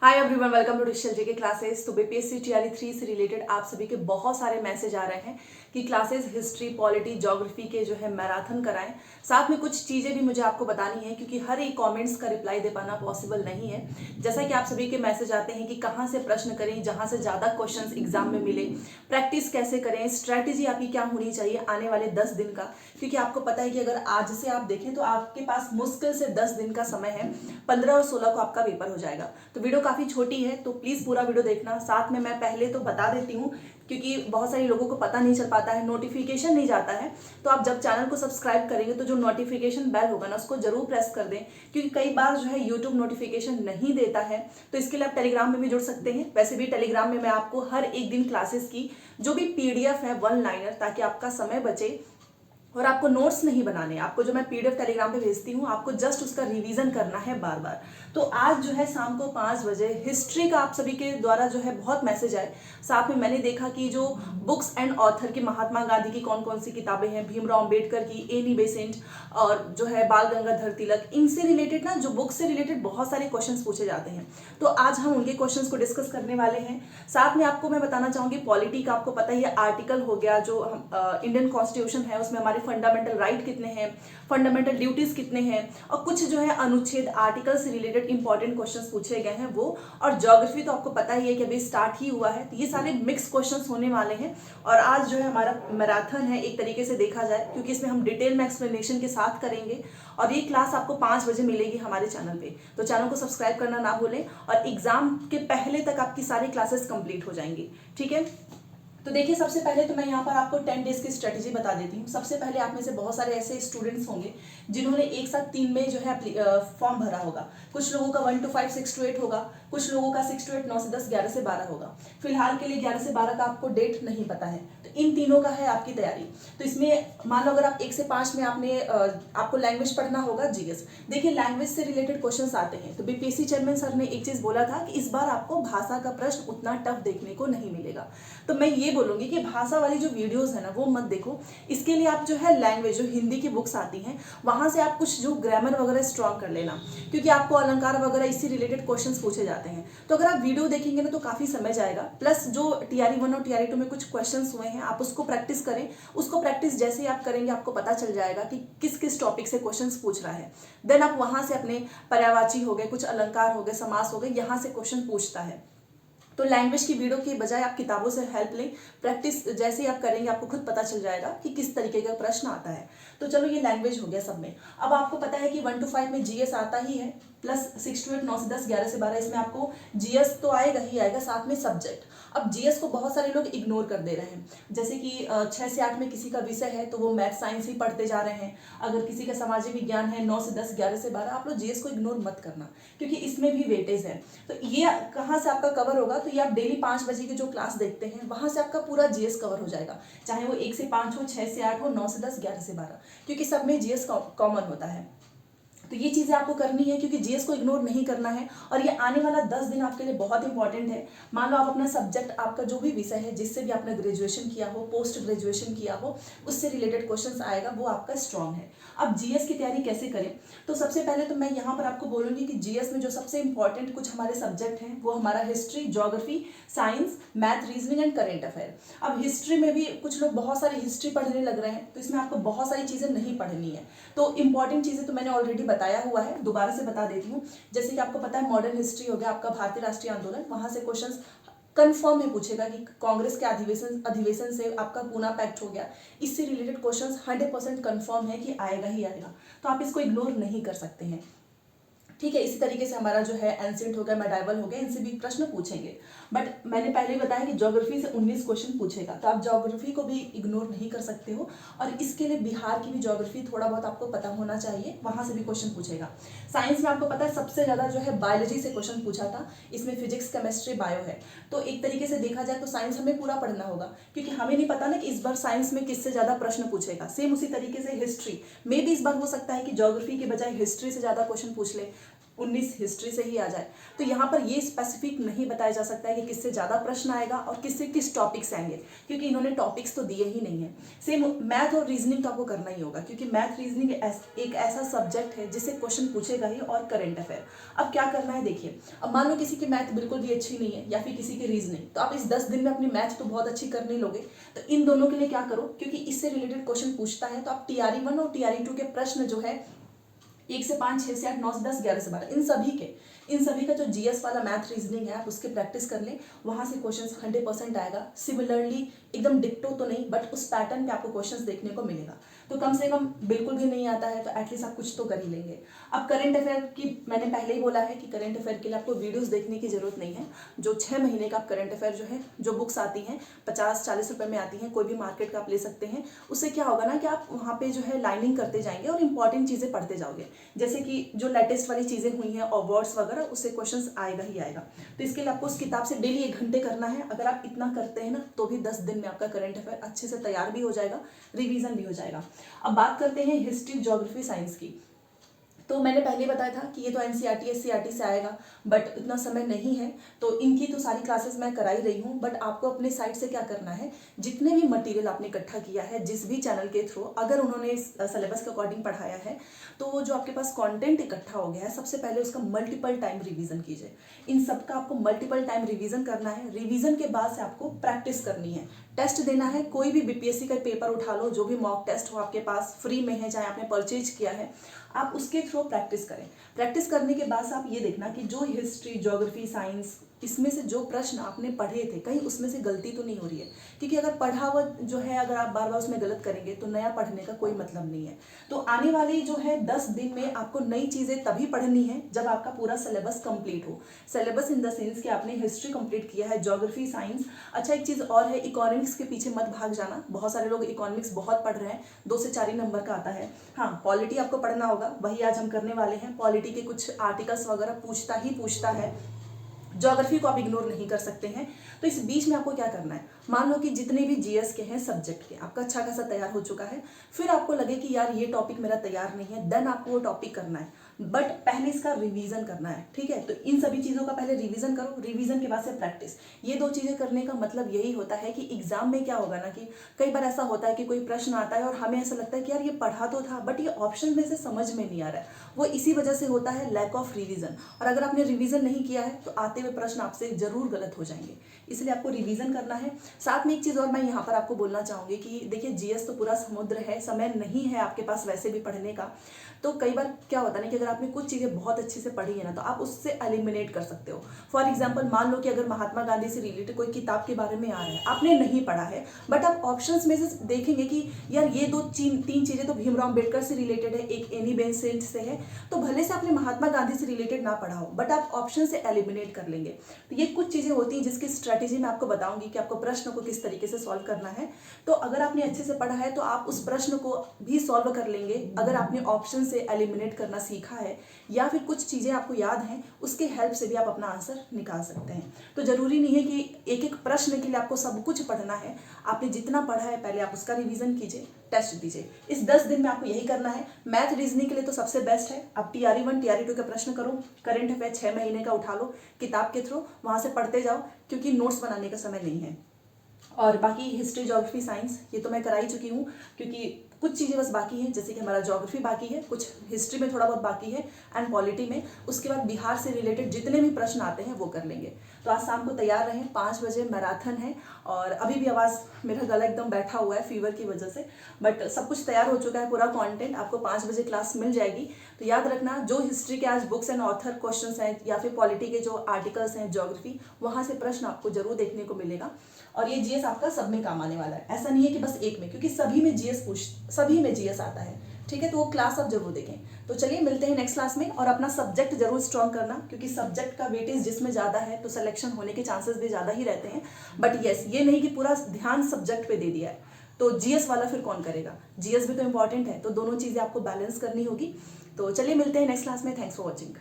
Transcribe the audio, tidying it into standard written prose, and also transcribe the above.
Hi everyone, welcome to digital GK classes. तो BPSC TRE 3 से related आप सभी के बहुत सारे मैसेज आ रहे हैं कि क्लासेस हिस्ट्री, पॉलिटी, ज्योग्राफी के जो है मैराथन कराएं। साथ में कुछ चीज़ें भी मुझे आपको बतानी है क्योंकि हर एक कमेंट्स का रिप्लाई दे पाना पॉसिबल नहीं है। जैसा कि आप सभी के मैसेज आते हैं कि कहाँ से प्रश्न करें जहाँ से ज़्यादा क्वेश्चन एग्जाम में मिले, प्रैक्टिस कैसे करें, स्ट्रैटेजी आपकी क्या होनी चाहिए आने वाले 10 दिन का। क्योंकि आपको पता है कि अगर आज से आप देखें तो आपके पास मुश्किल से 10 दिन का समय है, 15 और 16 को आपका पेपर हो जाएगा। तो वीडियो काफ़ी छोटी है तो प्लीज़ पूरा वीडियो देखना। साथ में मैं पहले तो बता देती हूँ क्योंकि बहुत सारे लोगों को पता नहीं चल पाता है, नोटिफिकेशन नहीं जाता है। तो आप जब चैनल को सब्सक्राइब करेंगे तो जो नोटिफिकेशन बेल होगा ना उसको जरूर प्रेस कर दें, क्योंकि कई बार जो है यूट्यूब नोटिफिकेशन नहीं देता है। तो इसके लिए आप टेलीग्राम में भी जुड़ सकते हैं। वैसे भी टेलीग्राम में मैं आपको हर एक दिन क्लासेस की जो भी पीडीएफ है वन लाइनर, ताकि आपका समय बचे और आपको नोट्स नहीं बनाने। आपको जो मैं पीडीएफ टेलीग्राम पे भेजती हूँ, आपको जस्ट उसका रिवीजन करना है बार बार। तो आज जो है शाम को 5 बजे हिस्ट्री का आप सभी के द्वारा जो है बहुत मैसेज आए। साथ में मैंने देखा कि जो बुक्स एंड ऑथर की महात्मा गांधी की कौन कौन सी किताबें हैं, भीमराव अम्बेडकर की, एनी बेसेंट और जो है बाल गंगाधर तिलक, इनसे रिलेटेड ना, जो बुक्स से रिलेटेड बहुत सारे क्वेश्चन पूछे जाते हैं। तो आज हम उनके क्वेश्चन को डिस्कस करने वाले हैं। साथ में आपको मैं बताना चाहूंगी पॉलिटी का। आपको पता ही है आर्टिकल हो गया, जो इंडियन कॉन्स्टिट्यूशन है उसमें हमारे फंडामेंटल राइट कितने हैं, फंडामेंटल ड्यूटीज कितने हैं, और कुछ जो है अनुच्छेद आर्टिकल से रिलेटेड इंपॉर्टेंट क्वेश्चंस पूछे गए हैं वो। और ज्योग्राफी तो आपको पता ही है कि अभी स्टार्ट ही हुआ है, तो ये सारे मिक्स क्वेश्चंस होने वाले हैं। और आज जो है हमारा मैराथन है एक तरीके से देखा जाए, क्योंकि इसमें हम डिटेल में एक्सप्लेनेशन के साथ करेंगे। और ये क्लास आपको 5 बजे मिलेगी हमारे चैनल पे, तो चैनल को सब्सक्राइब करना ना भूलें। और एग्जाम के पहले तक आपकी सारी क्लासेस कंप्लीट हो जाएंगी, ठीक है। तो देखिए, सबसे पहले तो मैं यहाँ पर आपको 10 डेज की स्ट्रेटेजी बता देती हूँ। सबसे पहले आप में से बहुत सारे ऐसे स्टूडेंट्स होंगे जिन्होंने एक साथ 3 में जो है फॉर्म भरा होगा। कुछ लोगों का 1 to 5, 6 to 8 होगा, कुछ लोगों का 6 to 8, 9 से 10, 11 से 12 होगा। फिलहाल के लिए 11 से 12 का आपको डेट नहीं पता है, तो इन तीनों का है आपकी तैयारी। तो इसमें मान लो अगर आप 1 से 5 में आपको लैंग्वेज पढ़ना होगा, जीएस। देखिए, लैंग्वेज से रिलेटेड क्वेश्चन आते हैं, तो बीपीएससी चेयरमैन सर ने एक चीज बोला था कि इस बार आपको भाषा का प्रश्न उतना टफ देखने को नहीं मिलेगा। तो मैं ये बोलूंगी कि भाषा वाली जो वीडियोस है ना वो मत देखो। इसके लिए आप जो है लैंग्वेज, जो हिंदी की बुक्स आती हैं वहां से आप कुछ जो ग्रामर वगैरह स्ट्रॉन्ग कर लेना, क्योंकि आपको अलंकार वगैरह इससे रिलेटेड क्वेश्चंस पूछे जाते हैं। तो अगर आप वीडियो देखेंगे ना तो काफी समय जाएगा। प्लस जो टीआरई 1 और टीआरई 2 में कुछ क्वेश्चन हुए हैं, आप उसको प्रैक्टिस करें। उसको प्रैक्टिस जैसे ही आप करेंगे आपको पता चल जाएगा कि किस किस टॉपिक से क्वेश्चन पूछ रहा है। देन आप वहां से अपने पर्यायवाची हो गए, कुछ अलंकार हो गए, समास हो गए, यहाँ से क्वेश्चन पूछता है। तो लैंग्वेज की वीडियो की बजाय आप किताबों से हेल्प लें। प्रैक्टिस जैसे ही आप करेंगे आपको खुद पता चल जाएगा कि किस तरीके का प्रश्न आता है। तो चलो, ये लैंग्वेज हो गया सब में। अब आपको पता है कि 1 to 5 में जीएस आता ही है, प्लस 6 to 8, 9 से 10, 11 से 12, इसमें आपको जीएस तो आएगा ही आएगा, साथ में सब्जेक्ट। अब जीएस को बहुत सारे लोग इग्नोर कर दे रहे हैं, जैसे कि 6 से 8 में किसी का विषय है तो वो मैथ साइंस ही पढ़ते जा रहे हैं। अगर किसी का सामाजिक विज्ञान है 9 से 10, 11 से 12, आप लोग जीएस को इग्नोर मत करना, क्योंकि इसमें भी वेटेज है। तो ये कहाँ से आपका कवर होगा, तो ये आप डेली 5 बजे की जो क्लास देखते हैं वहां से आपका पूरा जीएस कवर हो जाएगा, चाहे वो 1 से 5 हो, 6 से 8 हो, 9 से 10, 11 से 12, क्योंकि सब में जीएस कॉमन होता है। तो ये चीजें आपको करनी है, क्योंकि जीएस को इग्नोर नहीं करना है। और ये आने वाला 10 दिन आपके लिए बहुत इंपॉर्टेंट है। मान लो आप अपना सब्जेक्ट, आपका जो भी विषय है, जिससे भी आपने ग्रेजुएशन किया हो, पोस्ट ग्रेजुएशन किया हो, उससे रिलेटेड क्वेश्चंस आएगा, वो आपका स्ट्रॉन्ग है। अब जीएस की तैयारी कैसे करें, तो सबसे पहले तो मैं यहाँ पर आपको बोलूंगी कि जीएस में जो सबसे इंपॉर्टेंट कुछ हमारे सब्जेक्ट हैं वो हमारा history, geography, science, math, reasoning and current affair. अब हिस्ट्री में भी कुछ लोग बहुत सारी हिस्ट्री पढ़ने लग रहे हैं, तो इसमें आपको बहुत सारी चीजें नहीं पढ़नी है। तो इंपॉर्टेंट चीजें तो मैंने ऑलरेडी बताया हुआ है, दोबारा से बता देती हूँ। जैसे कि आपको पता है मॉडर्न हिस्ट्री हो गया आपका, भारतीय राष्ट्रीय आंदोलन, वहां से क्वेश्चंस कंफर्म में पूछेगा कि कांग्रेस के अधिवेशन से आपका पूना पैक्ट हो गया, इससे रिलेटेड क्वेश्चंस 100% कंफर्म है कि आएगा ही आएगा। तो आप इसको इग्नोर नहीं कर सकते हैं, ठीक है। इसी तरीके से हमारा जो है एंशिएंट हो गया, मेडाइवल हो गया, इनसे भी प्रश्न पूछेंगे। बट मैंने पहले ही बताया कि ज्योग्राफी से 19 क्वेश्चन पूछेगा, तो आप ज्योग्राफी को भी इग्नोर नहीं कर सकते हो। और इसके लिए बिहार की भी ज्योग्राफी थोड़ा बहुत आपको पता होना चाहिए, वहां से भी क्वेश्चन पूछेगा। साइंस में आपको पता है सबसे ज्यादा जो है बायोलॉजी से क्वेश्चन पूछा था, इसमें फिजिक्स, केमिस्ट्री, बायो है। तो एक तरीके से देखा जाए तो साइंस हमें पूरा पढ़ना होगा, क्योंकि हमें नहीं पता ना कि इस बार साइंस में किससे ज्यादा प्रश्न पूछेगा। सेम उसी तरीके से हिस्ट्री में भी इस बार हो सकता है कि ज्योग्राफी के बजाय हिस्ट्री से ज्यादा क्वेश्चन पूछ ले। 19 हिस्ट्री से ही आ जाए। तो यहाँ पर ये स्पेसिफिक नहीं बताया जा सकता है कि किससे ज़्यादा प्रश्न आएगा और किससे किस टॉपिक से आएंगे, क्योंकि इन्होंने टॉपिक्स तो दिए ही नहीं है। सेम मैथ और रीजनिंग तो आपको करना ही होगा, क्योंकि मैथ रीजनिंग एक ऐसा सब्जेक्ट है जिससे क्वेश्चन पूछेगा ही, और करंट अफेयर। अब क्या करना है देखिए, अब मान लो किसी की मैथ बिल्कुल भी अच्छी नहीं है या फिर किसी की रीजनिंग, तो आप इस 10 दिन में अपनी मैथ तो बहुत अच्छी कर नहीं लोगे। तो इन दोनों के लिए क्या करो, क्योंकि इससे रिलेटेड क्वेश्चन पूछता है, तो आप TRE 1 और TRE 2 के प्रश्न जो है 1 से 5, 6 से 8, 9 से 10, 11 से 12, इन सभी का जो GS वाला मैथ रीजनिंग है आप उसके प्रैक्टिस कर लें, वहां से क्वेश्चंस 100% आएगा। सिमिलरली एकदम डिक्टो तो नहीं, बट उस पैटर्न पे आपको क्वेश्चंस देखने को मिलेगा। तो कम से कम बिल्कुल भी नहीं आता है तो एटलीस्ट आप कुछ तो कर ही लेंगे। अब करंट अफेयर की मैंने पहले ही बोला है कि करंट अफेयर के लिए आपको वीडियोस देखने की जरूरत नहीं है। जो 6 महीने का आप करंट अफेयर जो है, जो बुक्स आती हैं 50-40 रुपए में आती हैं, कोई भी मार्केट का आप ले सकते हैं। उससे क्या होगा ना कि आप वहाँ पे जो है लाइनिंग करते जाएंगे और इंपॉर्टेंट चीज़ें पढ़ते जाओगे, जैसे कि जो लेटेस्ट वाली चीज़ें हुई हैं और वर्ड्स वगैरह, उससे क्वेश्चन आएगा ही आएगा। तो इसके लिए आपको उस किताब से डेली 1 घंटे करना है। अगर आप इतना करते हैं ना तो भी 10 दिन में आपका करंट अफेयर अच्छे से तैयार भी हो जाएगा, रिवीजन भी हो जाएगा। अब बात करते हैं हिस्ट्री, ज्योग्राफी, साइंस की। तो मैंने पहले बताया था कि ये तो NCERT SCERT से आएगा, बट इतना समय नहीं है, तो इनकी तो सारी क्लासेस मैं करा ही रही हूँ। बट आपको अपने साइड से क्या करना है, जितने भी मटेरियल आपने इकट्ठा किया है जिस भी चैनल के थ्रू, अगर उन्होंने सिलेबस के अकॉर्डिंग पढ़ाया है, तो वो जो आपके पास कंटेंट इकट्ठा हो गया है, सबसे पहले उसका मल्टीपल टाइम रिवीजन कीजिए। इन सब का आपको मल्टीपल टाइम रिवीजन करना है। रिवीजन के बाद से आपको प्रैक्टिस करनी है, टेस्ट देना है। कोई भी BPSC का पेपर उठा लो, जो भी मॉक टेस्ट हो आपके पास फ्री में है, चाहे आपने परचेज किया है, आप उसके थ्रू प्रैक्टिस करें। प्रैक्टिस करने के बाद आप ये देखना कि जो हिस्ट्री, ज्योग्राफी, साइंस, इसमें से जो प्रश्न आपने पढ़े थे, कहीं उसमें से गलती तो नहीं हो रही है, क्योंकि अगर पढ़ा हुआ जो है अगर आप बार बार उसमें गलत करेंगे तो नया पढ़ने का कोई मतलब नहीं है। तो आने वाली जो है 10 दिन में आपको नई चीज़ें तभी पढ़नी है जब आपका पूरा सिलेबस कंप्लीट हो। सिलेबस इन द सेंस कि आपने हिस्ट्री कंप्लीट किया है, ज्योग्राफी, साइंस। अच्छा, एक चीज़ और है, इकोनॉमिक्स के पीछे मत भाग जाना। बहुत सारे लोग इकोनॉमिक्स बहुत पढ़ रहे हैं, 2 से 4 ही नंबर का आता है। हाँ, पॉलिटी आपको पढ़ना होगा, वही आज हम करने वाले हैं। पॉलिटी के कुछ आर्टिकल्स वगैरह पूछता है। ज्योग्राफी को आप इग्नोर नहीं कर सकते हैं। तो इस बीच में आपको क्या करना है, मान लो कि जितने भी GS के हैं सब्जेक्ट के, आपका अच्छा खासा तैयार हो चुका है, फिर आपको लगे कि यार ये टॉपिक मेरा तैयार नहीं है, देन आपको वो टॉपिक करना है, बट पहले इसका रिवीजन करना है। ठीक है, तो इन सभी चीज़ों का पहले रिवीजन करो, रिवीजन के बाद से प्रैक्टिस। ये 2 चीज़ें करने का मतलब यही होता है कि एग्जाम में क्या होगा ना कि कई बार ऐसा होता है कि कोई प्रश्न आता है और हमें ऐसा लगता है कि यार ये पढ़ा तो था, बट ये ऑप्शन में से समझ में नहीं आ रहा है। वो इसी वजह से होता है, लैक ऑफ रिवीजन। और अगर आपने रिवीजन नहीं किया है तो आते हुए प्रश्न आपसे जरूर गलत हो जाएंगे, इसलिए आपको रिवीजन करना है। साथ में एक चीज़ और मैं यहाँ पर आपको बोलना चाहूँगी कि देखिए, GS तो पूरा समुद्र है, समय नहीं है आपके पास वैसे भी पढ़ने का। तो कई बार क्या होता है ना कि अगर आपने कुछ चीज़ें बहुत अच्छे से पढ़ी है ना, तो आप उससे एलिमिनेट कर सकते हो। फॉर एग्जाम्पल, मान लो कि अगर महात्मा गांधी से रिलेटेड कोई किताब के बारे में आ रहा है, आपने नहीं पढ़ा है, बट आप ऑप्शंस में से देखेंगे कि यार ये 2-3 चीज़ें तो भीमराव अम्बेडकर से रिलेटेड है, एक एनी बेसेंट से है, तो भले से आपने महात्मा गांधी से रिलेटेड ना पढ़ा हो, बट आप ऑप्शन से एलिमिनेट कर लेंगे। तो ये कुछ चीज़ें होती हैं जिसकी स्ट्रैटेजी मैं आपको बताऊंगी कि आपको प्रश्न को किस तरीके से सॉल्व करना है। तो अगर आपने अच्छे से पढ़ा है तो आप उस प्रश्न को भी सॉल्व कर लेंगे, अगर आपने ऑप्शन से एलिमिनेट करना सीखा है, या फिर कुछ चीज़ें आपको याद हैं, उसके हेल्प से भी आप अपना आंसर निकाल सकते हैं। तो जरूरी नहीं है कि एक एक प्रश्न के लिए आपको सब कुछ पढ़ना है। आपने जितना पढ़ा है पहले आप उसका रिवीजन कीजिए, टेस्ट दीजिए। इस 10 दिन में आपको यही करना है। मैथ रीजनिंग के लिए तो सबसे बेस्ट है, आप TRE 1 TRE 2 के प्रश्न करो, करंट अफेयर 6 महीने का उठा लो किताब के थ्रू, वहां से पढ़ते जाओ, क्योंकि नोट्स बनाने का समय नहीं है। और बाकी हिस्ट्री, ज्योग्राफी, साइंस ये तो मैं करा ही चुकी हूँ, क्योंकि कुछ चीज़ें बस बाकी हैं, जैसे कि हमारा ज्योग्राफी बाकी है, कुछ हिस्ट्री में थोड़ा बहुत बाकी है, एंड पॉलिटी में। उसके बाद बिहार से रिलेटेड जितने भी प्रश्न आते हैं वो कर लेंगे। तो आज शाम को तैयार रहें, 5 बजे मैराथन है। और अभी भी आवाज़, मेरा गला एकदम बैठा हुआ है फीवर की वजह से, बट सब कुछ तैयार हो चुका है, पूरा कंटेंट आपको 5 बजे क्लास मिल जाएगी। तो याद रखना, जो हिस्ट्री के आज बुक्स एंड ऑथर क्वेश्चंस हैं, या फिर पॉलिटी के जो आर्टिकल्स हैं, ज्योग्राफी, वहाँ से प्रश्न आपको जरूर देखने को मिलेगा। और ये GS आपका सब में काम आने वाला है, ऐसा नहीं है कि बस एक में, क्योंकि सभी में GS आता है। ठीक है, तो वो क्लास आप जरूर देखें। तो चलिए मिलते हैं नेक्स्ट क्लास में, और अपना सब्जेक्ट जरूर स्ट्रॉन्ग करना, क्योंकि सब्जेक्ट का वेटेज जिसमें ज़्यादा है तो सिलेक्शन होने के चांसेस भी ज़्यादा ही रहते हैं। बट यस, ये नहीं कि पूरा ध्यान सब्जेक्ट पे दे दिया है तो GS वाला फिर कौन करेगा। GS भी तो इंपॉर्टेंट है, तो दोनों चीज़ें आपको बैलेंस करनी होगी। तो चलिए मिलते हैं नेक्स्ट क्लास में। Thanks for watching.